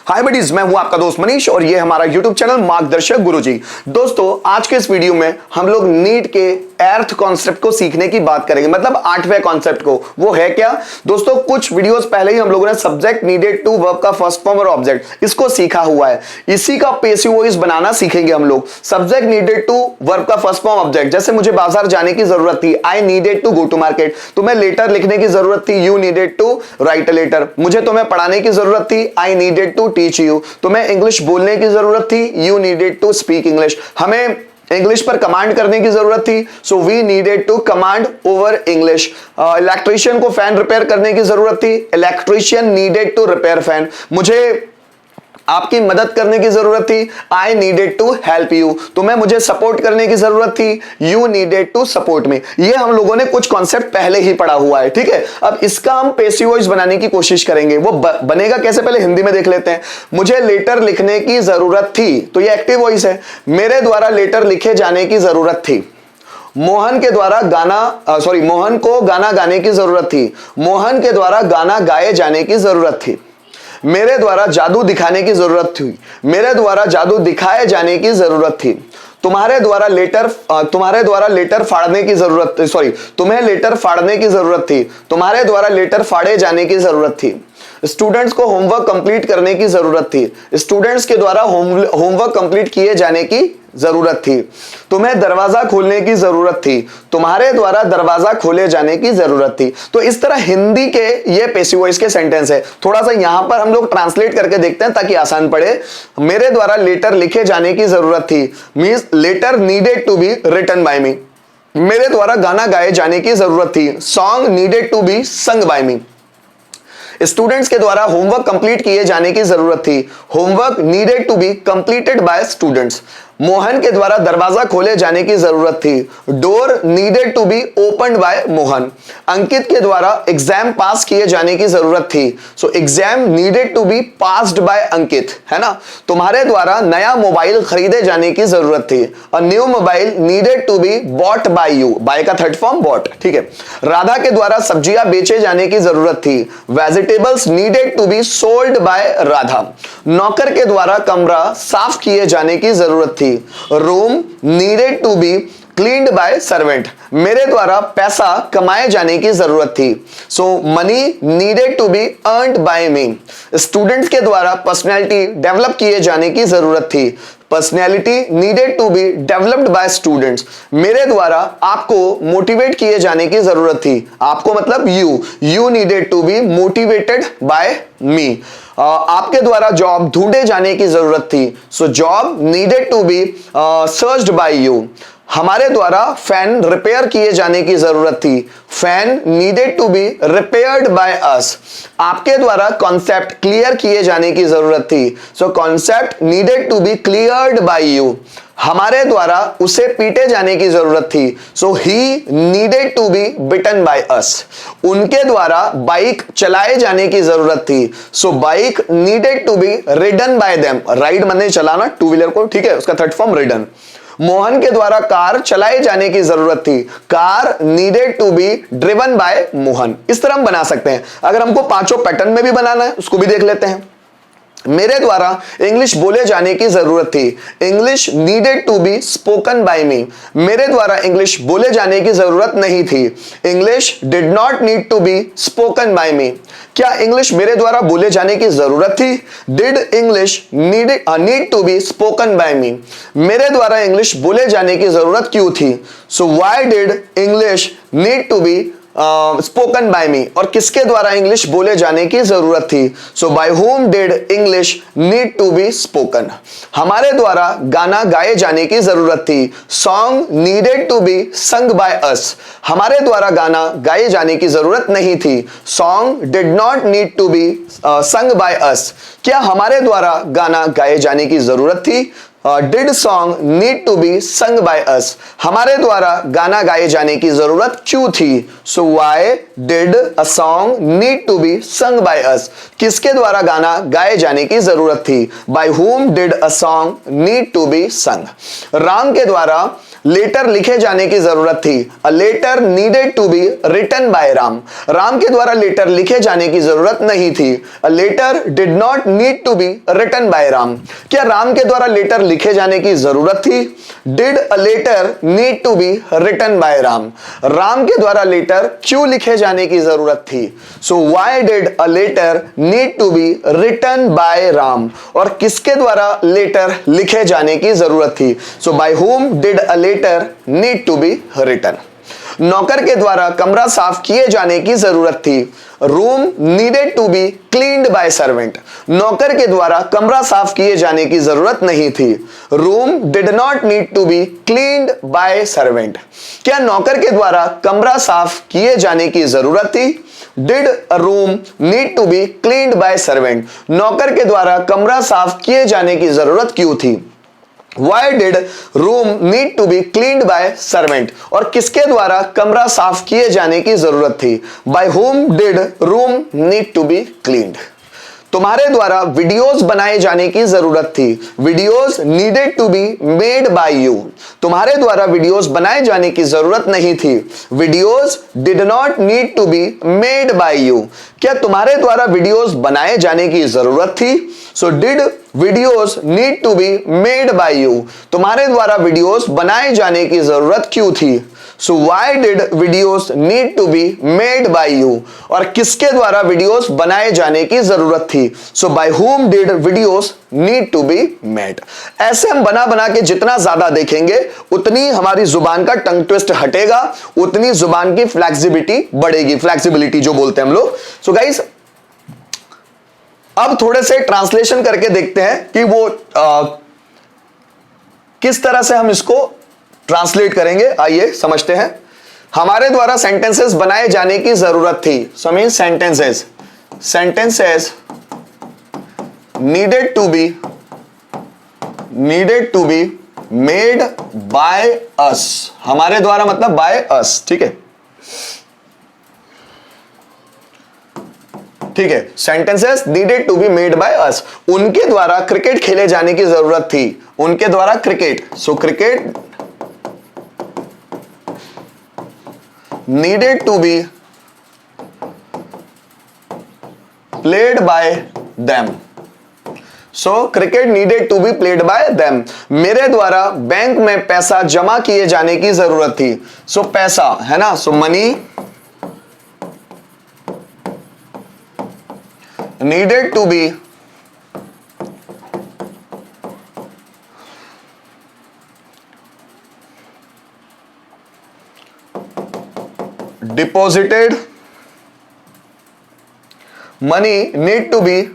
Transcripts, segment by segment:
हाय buddies, मैं हूं आपका दोस्त मनीष और ये हमारा यूट्यूब चैनल मार्गदर्शक गुरुजी। दोस्तों, आज के इस वीडियो में हम लोग नीट के एर्थ कॉन्सेप्ट को सीखने की बात करेंगे, मतलब 8वें कॉन्सेप्ट को। वो है क्या दोस्तों? कुछ वीडियोस पहले ही हम लोगों ने सब्जेक्ट नीडेड टू वर्ब का फर्स्ट फॉर्म और ऑब्जेक्ट इसको सीखा हुआ है। इसी का पैसिव वॉइस बनाना सीखेंगे हम लोग। सब्जेक्ट नीडेड टू वर्ब का फर्स्ट फॉर्म ऑब्जेक्ट, जैसे मुझे बाजार जाने की जरूरत थी, I needed to go to market. तुम्हें लेटर लिखने की जरूरत थी, you needed to write a letter. मुझे तुम्हें पढ़ाने की जरूरत थी, I needed to teach you. तुम्हें इंग्लिश बोलने की जरूरत थी, you needed to speak English. हमें इंग्लिश पर कमांड करने की जरूरत थी, so we needed to command over English. Electrician को फैन रिपेयर करने की जरूरत थी, electrician needed to repair fan. मुझे आपकी मदद करने की जरूरत थी, I needed to help you. तुम्हें मुझे सपोर्ट करने की जरूरत थी, you needed to support me. ये हम लोगों ने कुछ कॉन्सेप्ट पहले ही पढ़ा हुआ है, ठीक है। अब इसका हम पैसिव वॉइस बनाने की कोशिश करेंगे। वो बनेगा कैसे, पहले हिंदी में देख लेते हैं। मुझे लेटर लिखने की जरूरत थी, तो ये एक्टिव वॉइस है। मेरे द्वारा लेटर लिखे जाने की जरूरत थी। मोहन के द्वारा मोहन को गाना गाने की जरूरत थी। मोहन के द्वारा गाना गाए जाने की जरूरत थी। मेरे द्वारा जादू दिखाने की जरूरत थी। मेरे द्वारा जादू दिखाए जाने की जरूरत थी। तुम्हारे द्वारा लेटर फाड़ने की जरूरत, तुम्हें लेटर फाड़ने की जरूरत थी। तुम्हारे द्वारा लेटर फाड़े जाने की जरूरत थी। स्टूडेंट्स को होमवर्क कंप्लीट करने की जरूरत थी। स्टूडेंट्स के द्वारा होमवर्क कंप्लीट किए जाने की जरूरत थी। तुम्हें दरवाजा खोलने की जरूरत थी। तुम्हारे द्वारा दरवाजा खोले जाने की जरूरत थी। तो इस तरह हिंदी के ये पैसिव वॉइस के सेंटेंस है। थोड़ा सा यहां पर हम लोग ट्रांसलेट करके देखते हैं ताकि आसान पड़े। मेरे द्वारा लेटर लिखे जाने की जरूरत थी, means letter needed to be written by me. मेरे द्वारा गाना गाए जाने की जरूरत थी, song needed to be sung by me. Students के द्वारा होमवर्क कंप्लीट किए जाने की जरूरत थी, homework needed to be completed by students. Mohan के द्वारा दरवाजा खोले जाने की जरूरत थी, door needed to be opened by Mohan. Ankit के द्वारा एग्जाम पास किए जाने की जरूरत थी, सो exam needed to be passed by Ankit, है ना। तुम्हारे द्वारा नया मोबाइल खरीदे जाने की जरूरत थी, a new mobile needed to be bought by you. By का थर्ड फॉर्म बॉट, ठीक है। राधा के द्वारा सब्जियां बेचे जाने की जरूरत थी, vegetables needed to be sold by Radha. नौकर के द्वारा कमरा साफ किए जाने की जरूरत थी, room needed to be cleaned by servant. मेरे द्वारा पैसा कमाए जाने की जरूरत थी, so money needed to be earned by me. Students के द्वारा पर्सनैलिटी डेवलप किए जाने की जरूरत थी, personality needed to be developed by students. मेरे द्वारा आपको मोटिवेट किए जाने की जरूरत थी, आपको मतलब you needed to be motivated by me. आपके द्वारा जॉब ढूंढे जाने की जरूरत थी, so job needed to be searched by you. हमारे द्वारा फैन रिपेयर किए जाने की जरूरत थी, fan needed to be repaired by us. आपके द्वारा कॉन्सेप्ट क्लियर किए जाने की जरूरत थी, so concept needed to be cleared by you. हमारे द्वारा उसे पीटे जाने की जरूरत थी, so he needed to be beaten by us. उनके द्वारा बाइक चलाए जाने की जरूरत थी, so bike needed to be ridden by them. Ride माने चलाना, टू व्हीलर को, ठीक है, उसका थर्ड फॉर्म रिडन। मोहन के द्वारा कार चलाए जाने की जरूरत थी, car needed to be driven by Mohan. इस तरह हम बना सकते हैं। अगर हमको पांचों पैटर्न में भी बनाना है उसको भी देख लेते हैं। मेरे द्वारा इंग्लिश बोले जाने की जरूरत थी, English needed to be spoken by me. मेरे द्वारा इंग्लिश बोले जाने की जरूरत नहीं थी, English did not need to be spoken by me. क्या इंग्लिश मेरे द्वारा बोले जाने की जरूरत थी, did English need to be spoken by me. मेरे द्वारा इंग्लिश बोले जाने की जरूरत क्यों थी, so why did English need to be spoken by me. और किसके द्वारा इंग्लिश बोले जाने की जरूरत थी, so by whom did English need to be spoken. हमारे द्वारा गाना गाए जाने की जरूरत थी, song needed to be sung by us. हमारे द्वारा गाना गाए जाने की जरूरत नहीं थी, song did not need to be sung by us. क्या हमारे द्वारा गाना गाए जाने की जरूरत थी, did song need to be sung by us, हमारे द्वारा गाना गाए जाने की जरूरत क्यों थी? So why did a song need to be sung by us, किसके द्वारा गाना गाए जाने की जरूरत थी? By whom did a song need to be sung, Ram के द्वारा लेटर लिखे जाने की जरूरत थी। A letter needed to be written by Ram, Ram के द्वारा लेटर लिखे जाने की जरूरत नहीं थी। A letter did not need to be written by Ram, क्या राम के द्वारा लेटर लिखे जाने की जरूरत थी? Did a letter need to be written by Ram, Ram के द्वारा लेटर क्यों लिखे जाने की जरूरत थी? So why did a letter need to be written by Ram, और किसके द्वारा लेटर लिखे जाने की जरूरत थी? So by whom did a letter need to be written, नौकर के द्वारा कमरा साफ किए जाने की जरूरत थी। Room needed to be cleaned by servant, नौकर के द्वारा कमरा साफ किए जाने की जरूरत नहीं थी। Room did not need to be cleaned by servant, क्या नौकर के द्वारा कमरा साफ किए जाने की जरूरत थी? Did a room need to be cleaned by servant, नौकर के द्वारा कमरा साफ किए जाने की जरूरत क्यों थी? Why did room need to be cleaned by servant, और किसके द्वारा कमरा साफ किए जाने की जरूरत थी? By whom did room need to be cleaned, तुम्हारे द्वारा वीडियोस बनाए जाने की जरूरत थी। Videos needed to be made by you, तुम्हारे द्वारा वीडियोस बनाए जाने की जरूरत नहीं थी। Videos did not need to be made by you, क्या तुम्हारे द्वारा वीडियोस बनाए जाने की जरूरत थी? So did videos need to be made by you, तुम्हारे द्वारा वीडियोस बनाए जाने की जरूरत क्यों थी? So why did videos need to be made by you, और किसके द्वारा वीडियोस बनाए जाने की जरूरत थी? So by whom did videos need to be made. ऐसे हम बना बना के जितना ज्यादा देखेंगे उतनी हमारी जुबान का टंग ट्विस्ट हटेगा, उतनी जुबान की फ्लेक्सिबिलिटी बढ़ेगी, फ्लेक्सिबिलिटी जो बोलते हैं हम लोग। सो गाइस, अब थोड़े से ट्रांसलेशन करके देखते हैं कि वो किस तरह से हम इसको ट्रांसलेट करेंगे। आइए समझते हैं। हमारे द्वारा सेंटेंसेस बनाए जाने की जरूरत थी। So mean sentences needed to be made by us, हमारे द्वारा मतलब बाय अस, ठीक है, ठीक है। Sentences needed to be made by us, उनके द्वारा क्रिकेट खेले जाने की जरूरत थी, उनके द्वारा cricket. So cricket needed to be played by them, so cricket needed to be played by them, मेरे द्वारा बैंक में पैसा जमा किए जाने की जरूरत थी। सो पैसा है ना, सो money needed to be deposited, money need to be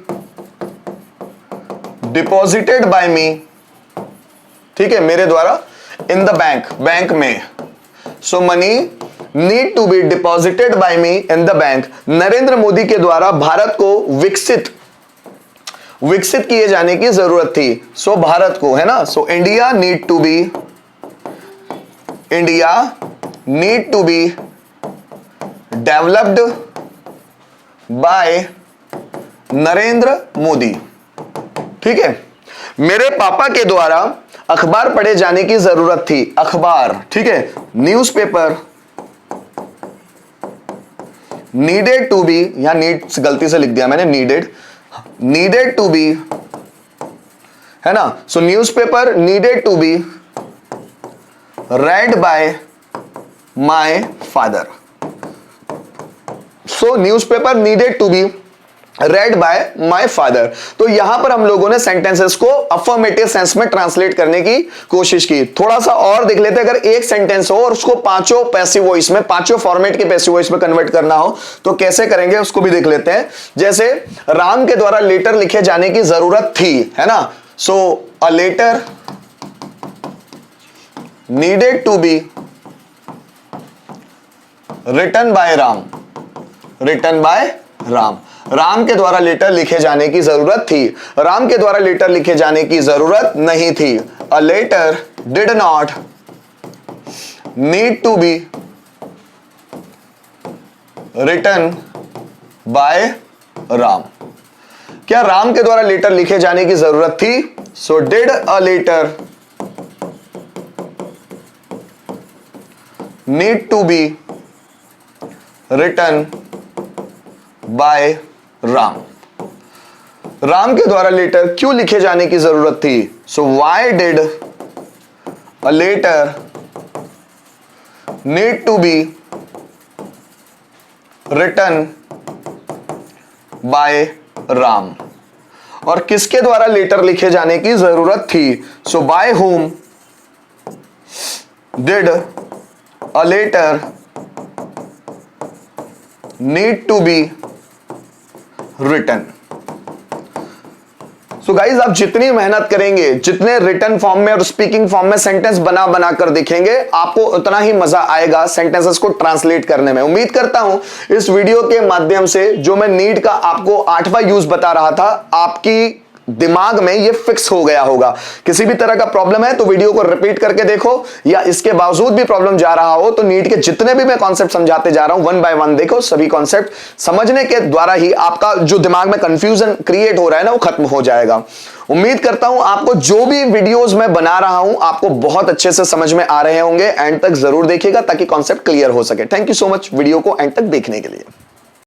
deposited by me, ठीक है, मेरे द्वारा in the bank, बैंक में। so money need to be deposited by me in the bank, Narendra Modi के द्वारा भारत को विकसित किए जाने की जरूरत थी। सो भारत को, है ना, so India need to be developed by Narendra Modi, ठीक है। मेरे पापा के द्वारा अखबार पढ़े जाने की जरूरत थी, अखबार, ठीक है, न्यूज़पेपर नीडेड टू बी, यहां नीड गलती से लिख दिया मैंने, नीडेड टू बी, है ना, so newspaper needed to be read by my father, so newspaper needed to be read by my father। तो यहां पर हम लोगों ने सेंटेंसेस को अफर्मेटिव सेंस में ट्रांसलेट करने की कोशिश की। थोड़ा सा और देख लेते हैं, अगर एक सेंटेंस हो और उसको पांचों पैसिव वॉइस में, पांचों फॉर्मेट के पैसिव वॉइस में कन्वर्ट करना हो तो कैसे करेंगे उसको भी देख लेते हैं। जैसे राम के द्वारा लेटर लिखे जाने की जरूरत थी, है ना, so a letter needed to be written by Ram, Ram के द्वारा लेटर लिखे जाने की जरूरत थी। राम के द्वारा लेटर लिखे जाने की जरूरत नहीं थी। A letter did not need to be written by Ram. क्या राम के द्वारा लेटर लिखे जाने की जरूरत थी? So did a letter need to be written by Ram. Ram के द्वारा लेटर क्यों लिखे जाने की जरूरत थी? So why did a letter need to be written by Ram. और किसके द्वारा लेटर लिखे जाने की जरूरत थी? So by whom did a letter need to be written. So guys, आप जितनी मेहनत करेंगे, जितने रिटन फॉर्म में और स्पीकिंग फॉर्म में सेंटेंस बना बना कर देखेंगे, आपको उतना ही मजा आएगा सेंटेंसेस को ट्रांसलेट करने में। उम्मीद करता हूं इस वीडियो के माध्यम से जो मैं नीड का आपको 8वां यूज बता रहा था, आपकी दिमाग में ये फिक्स हो गया होगा। किसी भी तरह का प्रॉब्लम है तो वीडियो को रिपीट करके देखो, या इसके बावजूद भी प्रॉब्लम जा रहा हो तो नीट के जितने भी मैं कॉन्सेप्ट समझाते जा रहा हूं वन बाय वन देखो। सभी कॉन्सेप्ट समझने के द्वारा ही आपका जो दिमाग में कंफ्यूजन क्रिएट हो रहा है ना, वो खत्म हो जाएगा। उम्मीद करता हूं आपको जो भी वीडियोस मैं बना रहा हूं आपको बहुत अच्छे से समझ में आ रहे होंगे। एंड तक जरूर देखिएगा ताकि कॉन्सेप्ट क्लियर हो सके। Thank you so much video को एंड तक देखने के लिए।